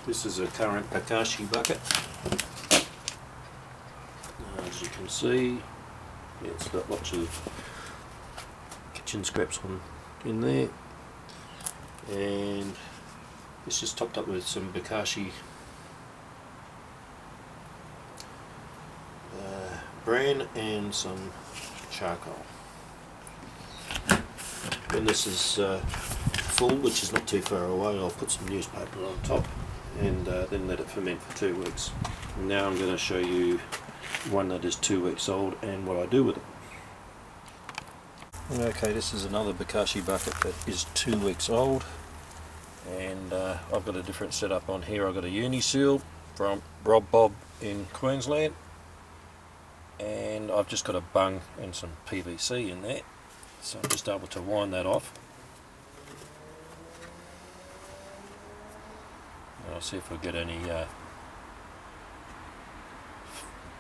This is a current Bokashi bucket. As you can see, it's got lots of kitchen scraps in there, and it's just topped up with some Bokashi bran and some charcoal. When this is full, which is not too far away, I'll put some newspaper on top and then let it ferment for 2 weeks. Now I'm going to show you one that is 2 weeks old and what I do with it. Okay, this is another Bokashi bucket that is 2 weeks old, and I've got a different setup on here. I've got a uni seal from Rob Bob in Queensland, and I've just got a bung and some PVC in there, so I'm just able to wind that off. And I'll see if we get any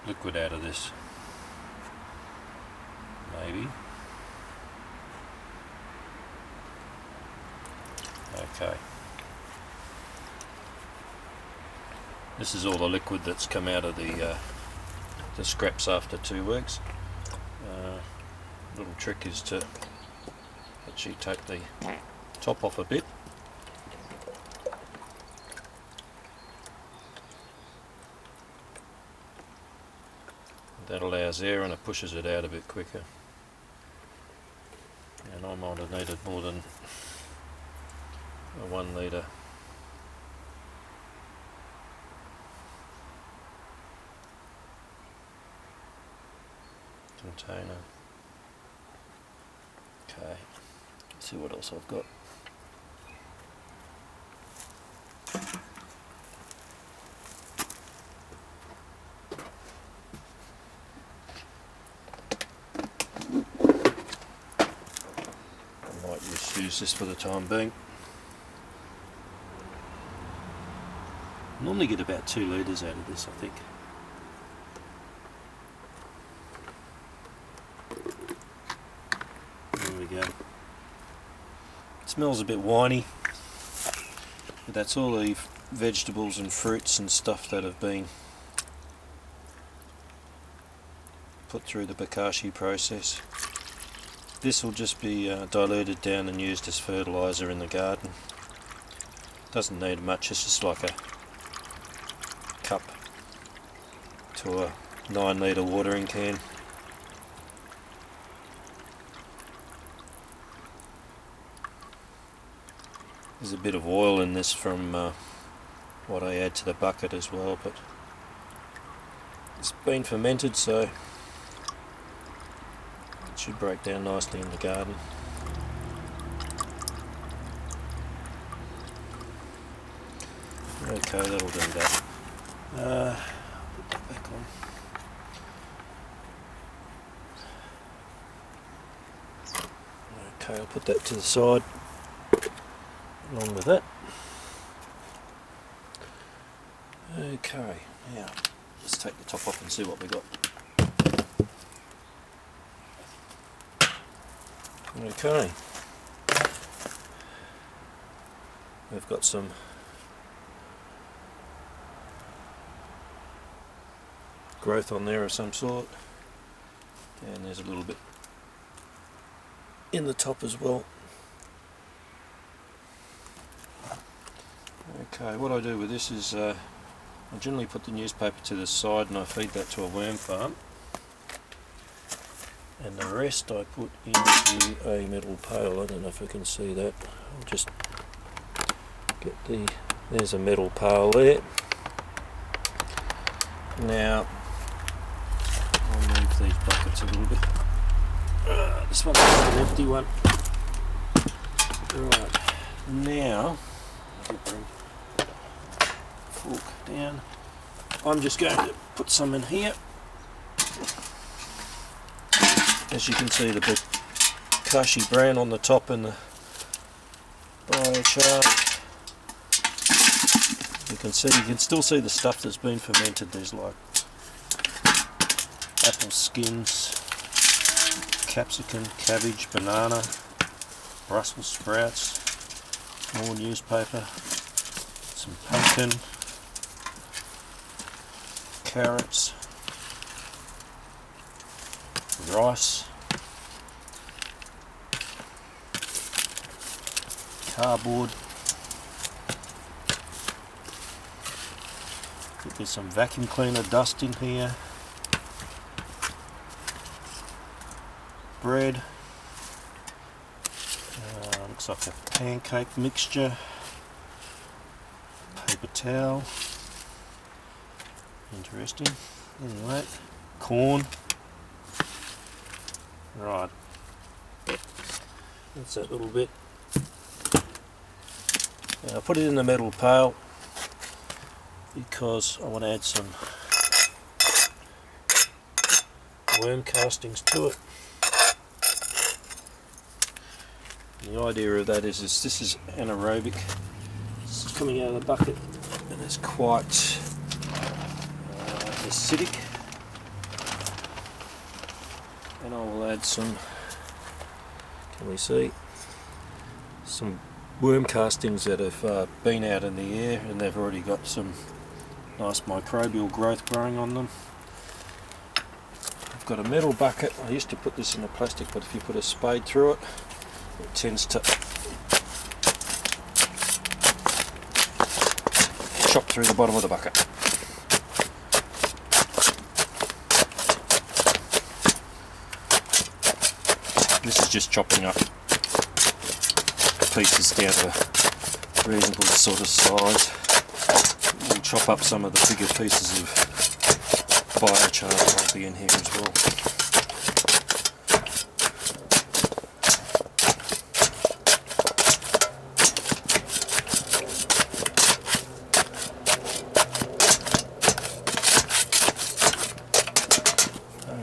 liquid out of this. Maybe. Okay. This is all the liquid that's come out of the scraps after 2 weeks. Little trick is to actually take the top off a bit. That allows air and it pushes it out a bit quicker. And I might have needed more than a 1 litre container. Okay, let's see what else I've got. I might just use this for the time being. I normally get about 2 litres out of this, I think. There we go. It smells a bit winey, but that's all the vegetables and fruits and stuff that have been put through the Bokashi process. This will just be diluted down and used as fertiliser in the garden. Doesn't need much, it's just like a cup to a 9 litre watering can. There's a bit of oil in this from what I add to the bucket as well, but it's been fermented, so it should break down nicely in the garden. Okay, that'll do that. Put that back on. Okay, I'll put that to the side along with that. Okay, now let's take the top off and see what we got. Okay, we've got some growth on there of some sort, and there's a little bit in the top as well. Okay, what I do with this is I generally put the newspaper to the side and I feed that to a worm farm, and the rest I put into a metal pail. I don't know if I can see that. I'll just get there's a metal pail there. Now I'll move these buckets a little bit. This one's an empty one. Right, now I'll bring fork down. I'm just going to put some in here. As you can see, the Bokashi bran on the top and the biochar. You can still see the stuff that's been fermented. There's like apple skins, capsicum, cabbage, banana, Brussels sprouts, more newspaper, some pumpkin, carrots, rice, cardboard. There's some vacuum cleaner dust in here. Bread. Looks like a pancake mixture. Paper towel. Interesting. Anyway, corn. Right. That's that little bit. Now I put it in the metal pail because I want to add some worm castings to it. And the idea of that is this is anaerobic. It's coming out of the bucket and it's quite acidic. And I will add some, can we see, some worm castings that have been out in the air and they've already got some nice microbial growth growing on them. I've got a metal bucket. I used to put this in a plastic, but if you put a spade through it, it tends to chop through the bottom of the bucket. This is just chopping up pieces down to a reasonable sort of size. We'll chop up some of the bigger pieces of biochar that might be in here as well.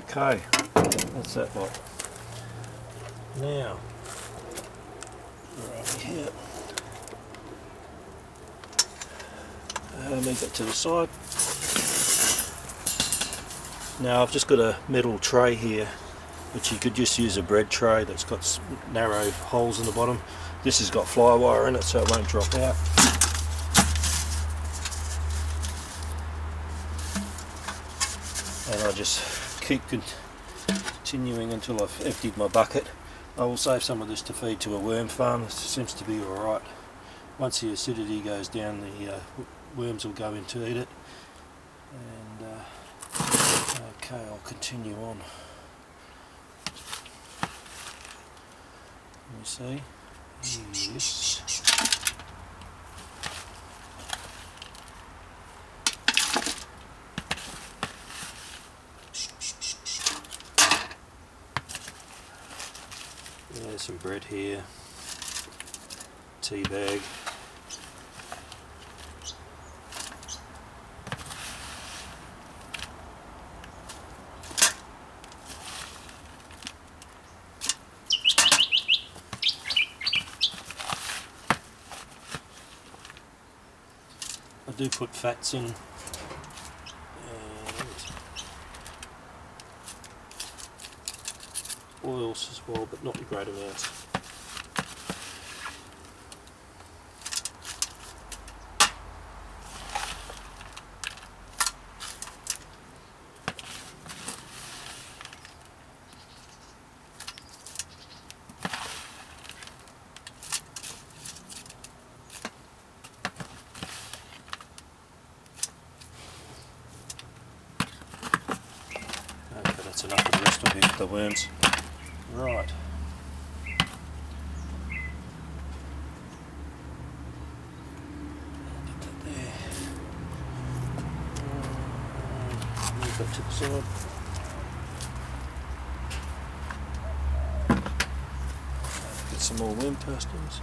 Okay, that's that lot. Now, right here, move that to the side. Now I've just got a metal tray here, which you could just use a bread tray that's got narrow holes in the bottom. This has got fly wire in it so it won't drop out. And I just keep continuing until I've emptied my bucket. I will save some of this to feed to a worm farm. It seems to be alright. Once the acidity goes down, the worms will go in to eat it. And okay, I'll continue on. Let me see. Yes. There's some bread here, tea bag, I do put fats in, and oils as well, but not in great amounts. Okay, that's enough of the rest of the worms. Right. Get that there. Move that to the side. Get some more worm castings.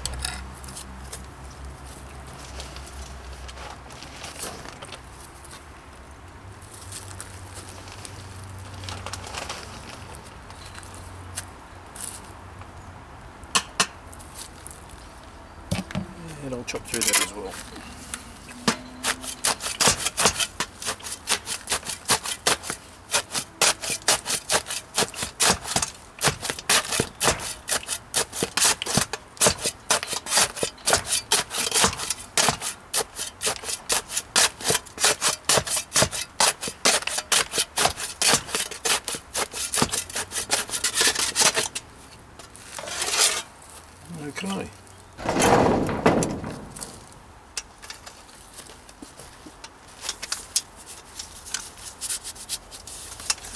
And I'll chop through that as well.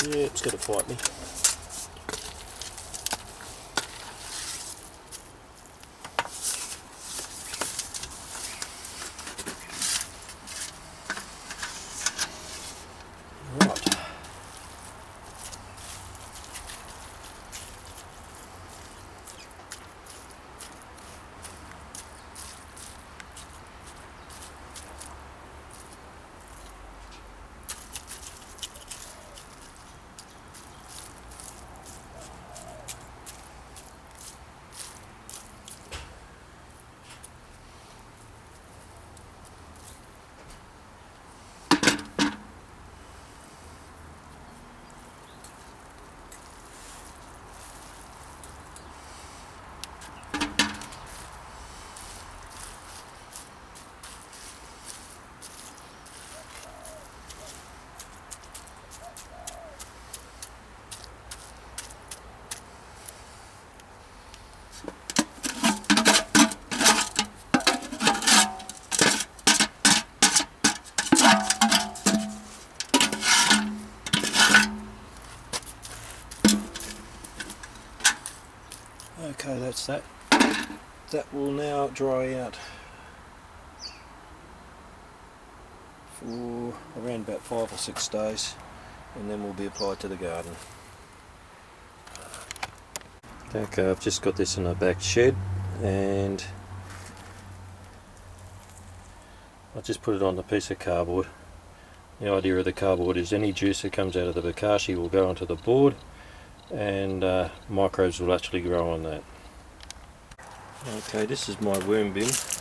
Yeah, it's going to fight me. Right. Okay, that's that. That will now dry out for around about 5 or 6 days, and then will be applied to the garden. Okay, I've just got this in a back shed, and I just put it on a piece of cardboard. The idea of the cardboard is any juice that comes out of the Bokashi will go onto the board, and microbes will actually grow on that. Okay, this is my worm bin. Let's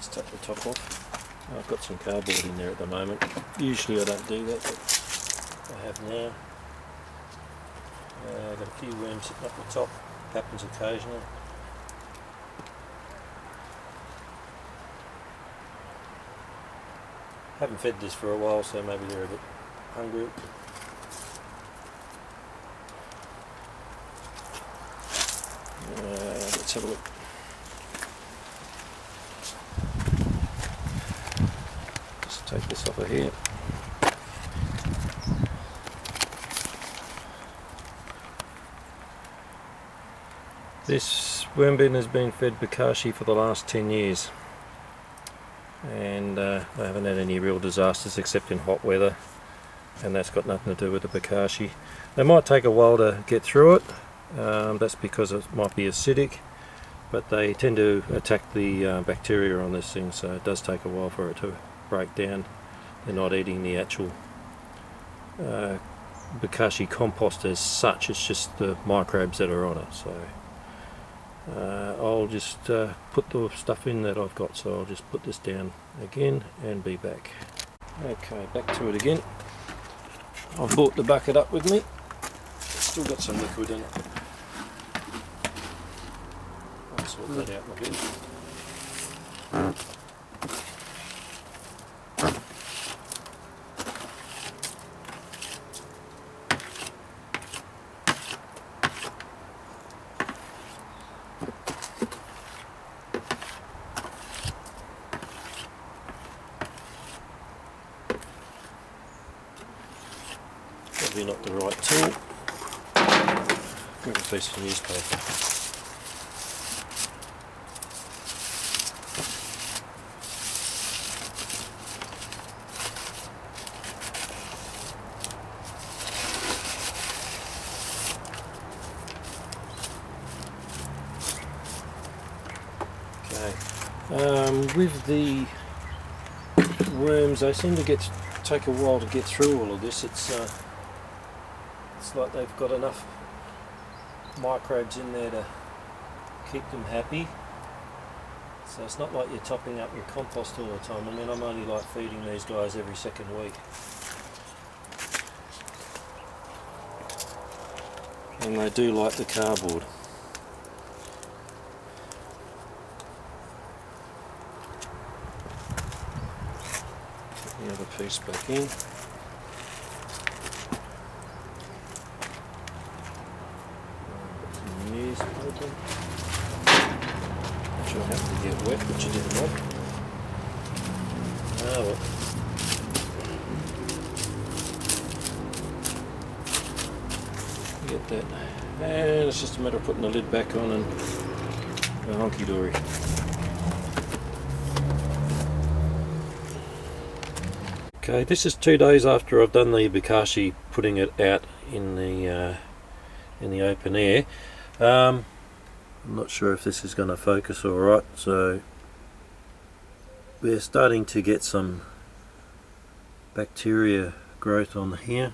take the top off. I've got some cardboard in there at the moment. Usually I don't do that, but I have now. I've got a few worms sitting up the top, happens occasionally. Haven't fed this for a while, so maybe they're a bit hungry. Let's have a look. Just take this off of here. This worm bin has been fed Bokashi for the last 10 years, and I haven't had any real disasters except in hot weather, and that's got nothing to do with the Bokashi. They might take a while to get through it. That's because it might be acidic, but they tend to attack the bacteria on this thing, so it does take a while for it to break down. They're not eating the actual Bokashi compost as such, it's just the microbes that are on it. So I'll just put the stuff in that I've got, so I'll just put this down again and be back. Okay, back to it again. I've brought the bucket up with me. Still got some liquid in it. I'll sort that out in a bit. Probably not the right tool. Grab a piece of newspaper. Okay. With the worms, they seem to take a while to get through all of this. It's like they've got enough microbes in there to keep them happy. So it's not like you're topping up your compost all the time. I mean, I'm only like feeding these guys every second week. And they do like the cardboard. Put the other piece back in. Which will have to get wet, which you didn't want. Ah well. that. And it's just a matter of putting the lid back on and go honky dory. Okay, this is 2 days after I've done the Bokashi, putting it out in the open air. I'm not sure if this is going to focus all right, so we're starting to get some bacteria growth on here.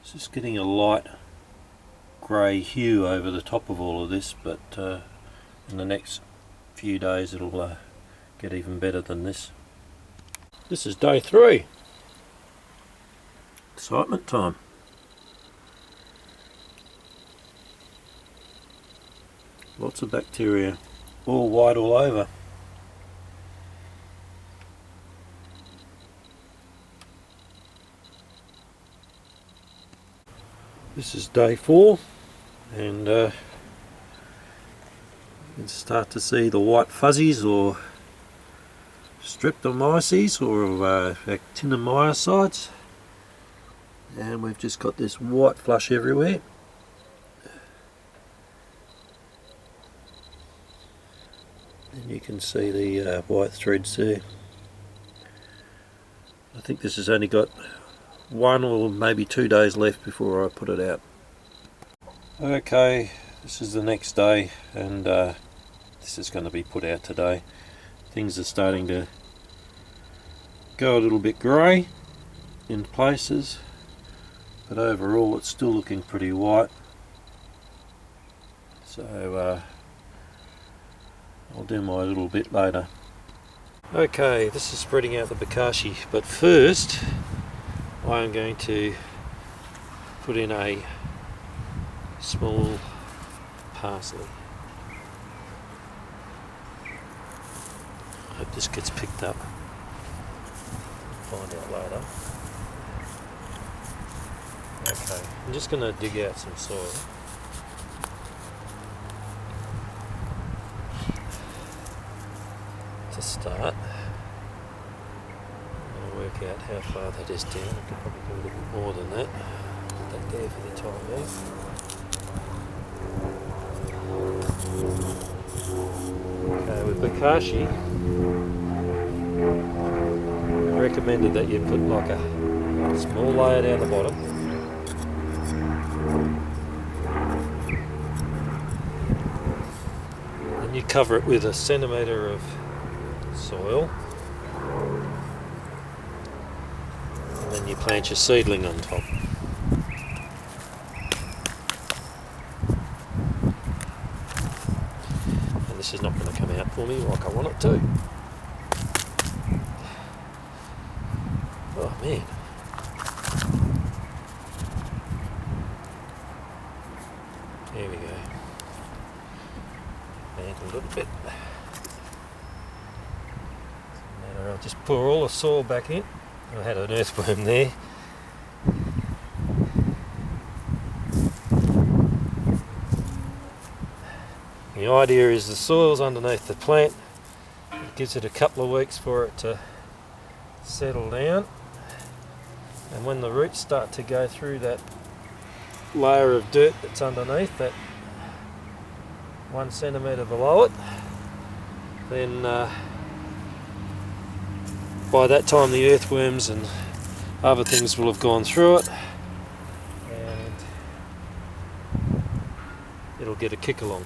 It's just getting a light grey hue over the top of all of this, but in the next few days it'll get even better than this. This is day 3. Excitement time. Lots of bacteria, all white all over. This is day 4, and you can start to see the white fuzzies or streptomyces or actinomycetes, and we've just got this white flush everywhere. And you can see the white threads there. I think this has only got 1 or maybe 2 days left before I put it out. Okay, this is the next day, and this is going to be put out today. Things are starting to go a little bit grey in places, but overall it's still looking pretty white. So I'll do my little bit later. Okay, this is spreading out the Bokashi, but first I am going to put in a small parsley. I hope this gets picked up. Find out later. Okay, I'm just going to dig out some soil. To start. Work out how far that is down. I could probably do a little bit more than that. Put that there for the time being. Okay, with Bokashi, recommended that you put like a small layer down the bottom. Then you cover it with a centimetre of soil. You plant your seedling on top. And this is not going to come out for me like I want it to. Oh man. There we go. Plant a little bit. Now I'll just pour all the soil back in. I had an earthworm there. The idea is the soil's underneath the plant. It gives it a couple of weeks for it to settle down. And when the roots start to go through that layer of dirt that's underneath, that 1 centimetre below it, then by that time the earthworms and other things will have gone through it, and it'll get a kick along.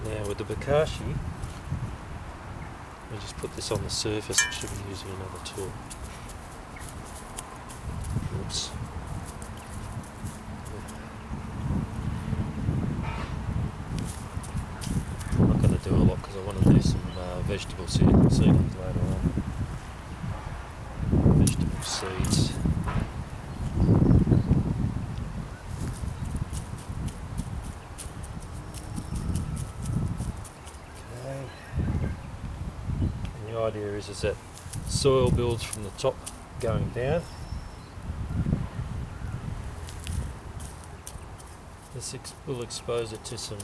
Now with the Bokashi, we just put this on the surface. I should be using another tool. Oops. I'm not going to do a lot because I want to do some vegetable seedlings later on. Vegetable seeds. Okay. And the idea is that soil builds from the top going down. This will expose it to some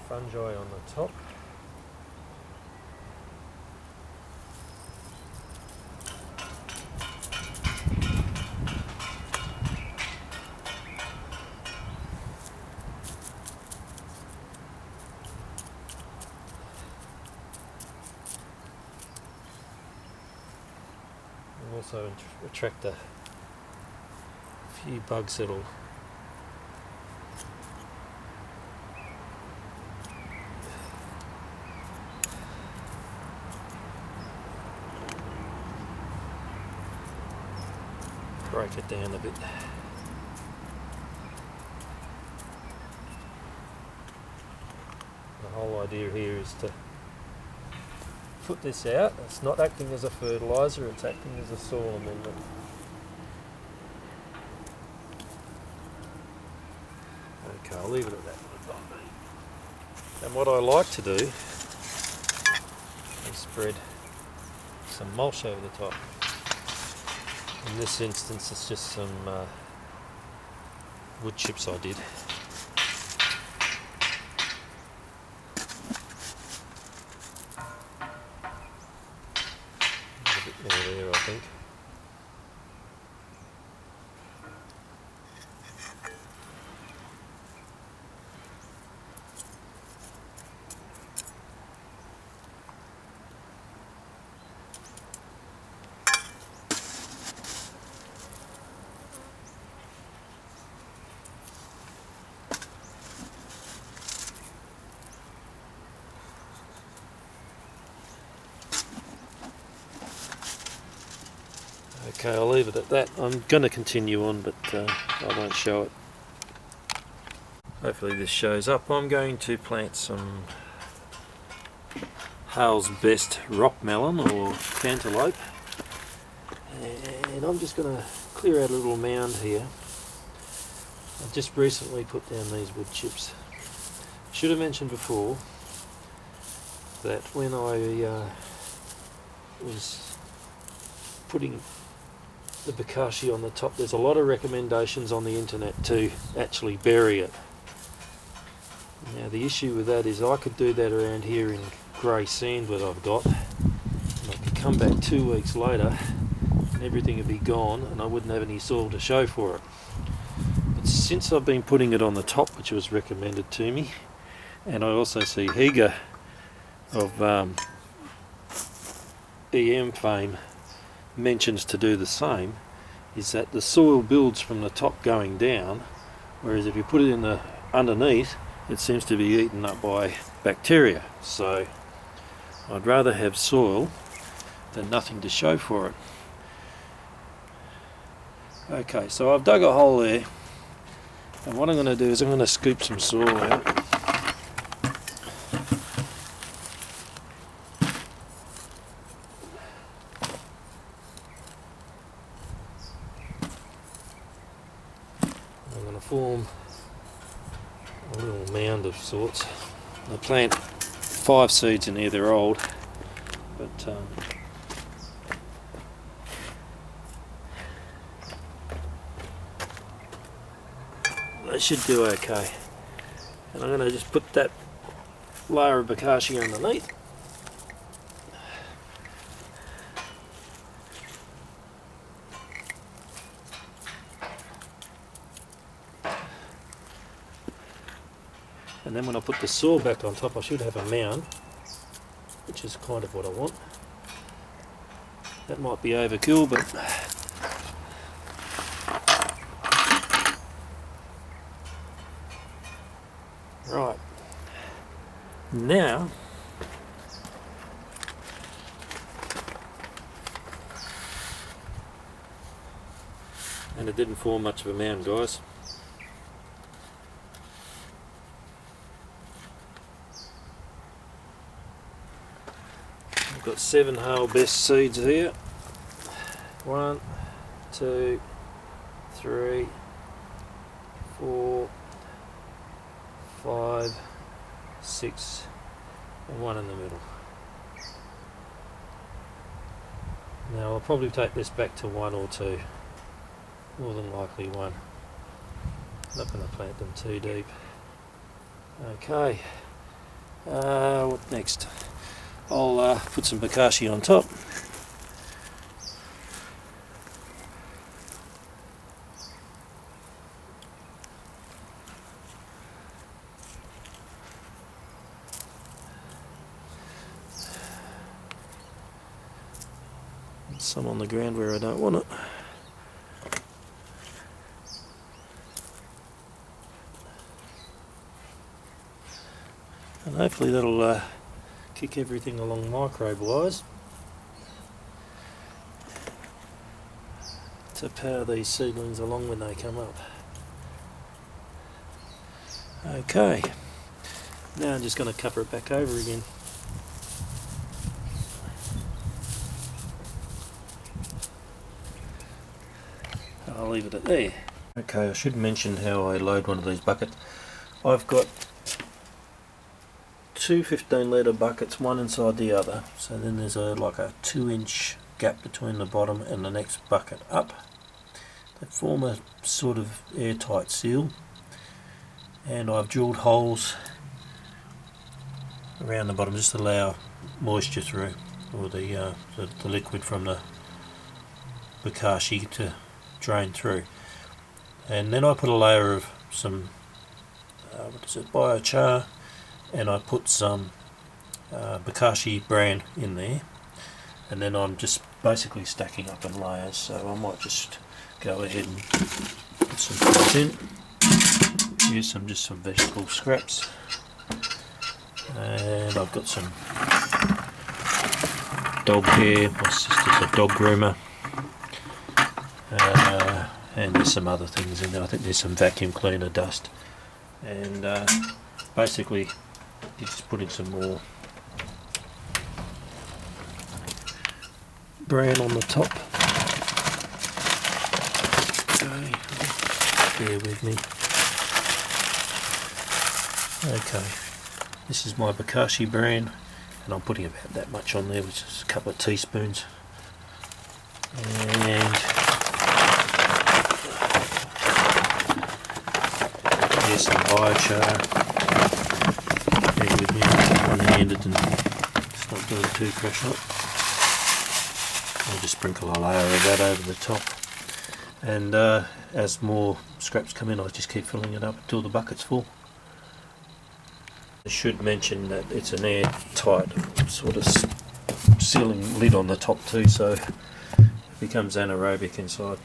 fungi on the top. also attract a few bugs that'll break it down a bit. The whole idea here is to put this out. It's not acting as a fertiliser, it's acting as a soil amendment. Okay, I'll leave it at that for the time being. And what I like to do is spread some mulch over the top. In this instance it's just some wood chips I did. A bit more there, I think. Okay, I'll leave it at that. I'm going to continue on, but I won't show it. Hopefully this shows up. I'm going to plant some Hale's Best rock melon or cantaloupe, and I'm just going to clear out a little mound here. I've just recently put down these wood chips. Should have mentioned before that when I was putting the Bokashi on the top, there's a lot of recommendations on the internet to actually bury it. Now the issue with that is I could do that around here in grey sand that I've got, and I could come back 2 weeks later and everything would be gone and I wouldn't have any soil to show for it. But since I've been putting it on the top, which was recommended to me, and I also see Higa of EM fame mentions to do the same, is that the soil builds from the top going down, whereas if you put it in the underneath, it seems to be eaten up by bacteria. So I'd rather have soil than nothing to show for it. Okay, so I've dug a hole there, and what I'm going to do is I'm going to scoop some soil out. Form a little mound of sorts. I plant 5 seeds in here, they're old, but they should do okay. And I'm going to just put that layer of Bokashi underneath. And then when I put the soil back on top, I should have a mound, which is kind of what I want. That might be overkill, but right now and it didn't form much of a mound, guys. Got 7 Hale Best seeds here. 1, 2, 3, 4, 5, 6, and 1 in the middle. Now I'll probably take this back to 1 or 2. More than likely 1. Not going to plant them too deep. Okay. What next? I'll put some Bokashi on top. some on the ground where I don't want it. And hopefully that'll kick everything along microbe wise to power these seedlings along when they come up. Okay, now I'm just going to cover it back over again. I'll leave it at there. Okay, I should mention how I load one of these buckets. I've got two 15 litre buckets, one inside the other, so then there's like a 2-inch gap between the bottom and the next bucket up. They form a sort of airtight seal, and I've drilled holes around the bottom just to allow moisture through, or the liquid from the Bokashi to drain through. And then I put a layer of some biochar, and I put some Bokashi bran in there, and then I'm just basically stacking up in layers. So I might just go ahead and put some things in. Here's just some vegetable scraps, and I've got some dog hair. My sister's a dog groomer, and there's some other things in there. I think there's some vacuum cleaner dust, and basically you just put in some more bran on the top. Okay, bear with me. Okay, this is my Bokashi bran, and I'm putting about that much on there, which is a couple of teaspoons. And here's some biochar. Bear with me, I'm one-handed and it's not doing too fresh up. I'll just sprinkle a layer of that over the top, and as more scraps come in, I just keep filling it up until the bucket's full. I should mention that it's an airtight sort of sealing lid on the top too, so it becomes anaerobic inside.